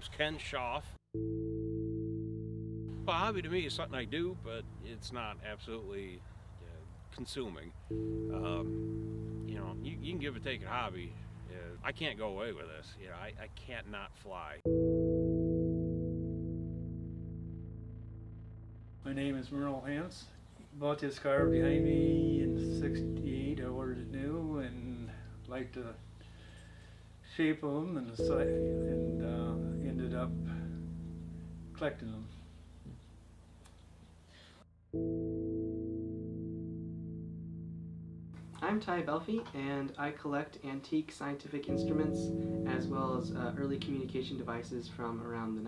name's Ken Schaff. Well, hobby to me is something I do, but it's not absolutely consuming. You can give or take a hobby. I can't go away with this. I can't not fly. My name is Merle Hance. Bought this car behind me in '68. I ordered it new and liked the shape of them and the size, and ended up collecting them. I'm Ty Belfi, and I collect antique scientific instruments as well as early communication devices from around the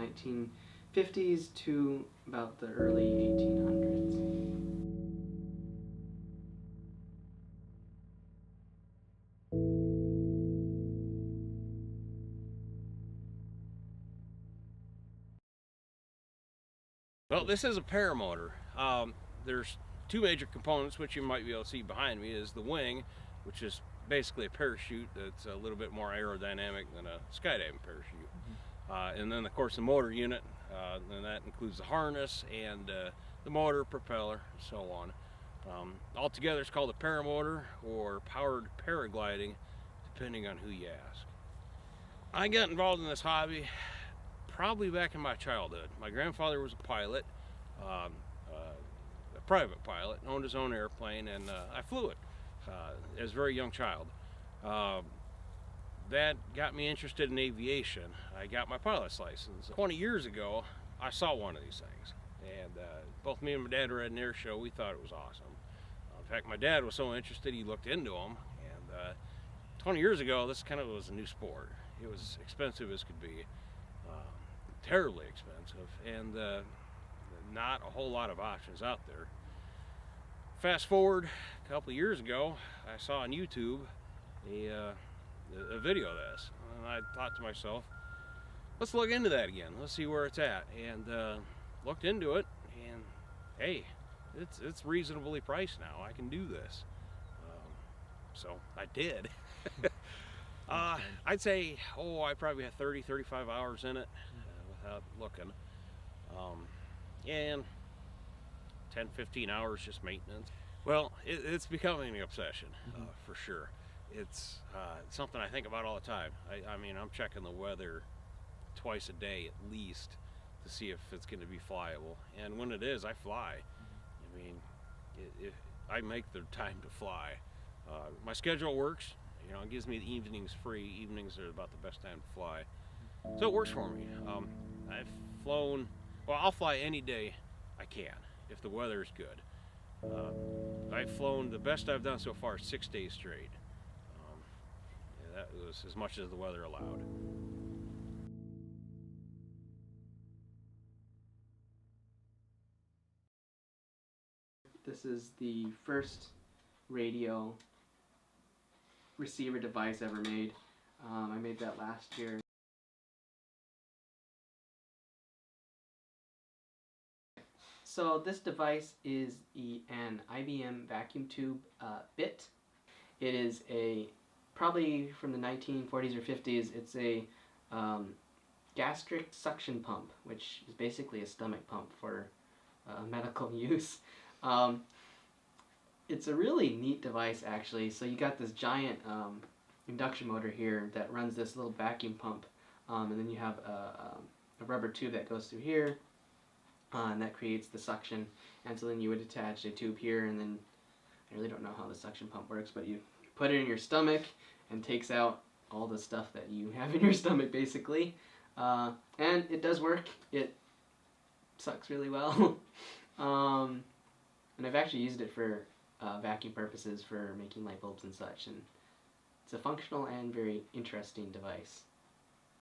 1950s to about the early 1800s. Well, this is a paramotor. There's two major components, which you might be able to see behind me, is the wing, which is basically a parachute that's a little bit more aerodynamic than a skydiving parachute. And then, of course, the motor unit, and that includes the harness and the motor, propeller, and so on. Altogether, it's called a paramotor or powered paragliding, depending on who you ask. I got involved in this hobby probably back in my childhood. My grandfather was a pilot, a private pilot, owned his own airplane, and I flew it as a very young child. That got me interested in aviation. I got my pilot's license. 20 years ago, I saw one of these things, and both me and my dad were at an air show. We thought it was awesome. In fact, my dad was so interested he looked into them, and 20 years ago, this kind of was a new sport. It was as expensive as could be. Terribly expensive, and not a whole lot of options out there. Fast forward a couple of years ago, I saw on YouTube a video of this, and I thought to myself, let's look into that again. Let's see where it's at, and looked into it, and hey, it's reasonably priced now. I can do this, so I did. I'd say, I probably had 35 hours in it. Without looking, and 10-15 hours just maintenance. Well, it's becoming an obsession, for sure. It's something I think about all the time. I mean, I'm checking the weather twice a day at least to see if it's going to be flyable, and when it is, I fly. I mean, I make the time to fly. My schedule works. It gives me the evenings free. Evenings are about the best time to fly. So it works for me. I've flown, I'll fly any day I can if the weather is good. I've flown, the best I've done so far, 6 days straight. That was as much as the weather allowed. This is the first radio receiver device ever made. I made that last year. So this device is an IBM vacuum tube bit. It is probably from the 1940s or 50s. It's a gastric suction pump, which is basically a stomach pump for medical use. It's a really neat device, actually. So you got this giant induction motor here that runs this little vacuum pump, and then you have a rubber tube that goes through here. And that creates the suction, and so then you would attach a tube here, and then I really don't know how the suction pump works, but you put it in your stomach and takes out all the stuff that you have in your stomach, basically. And it does work. It sucks really well. And I've actually used it for vacuum purposes for making light bulbs and such, and it's a functional and very interesting device.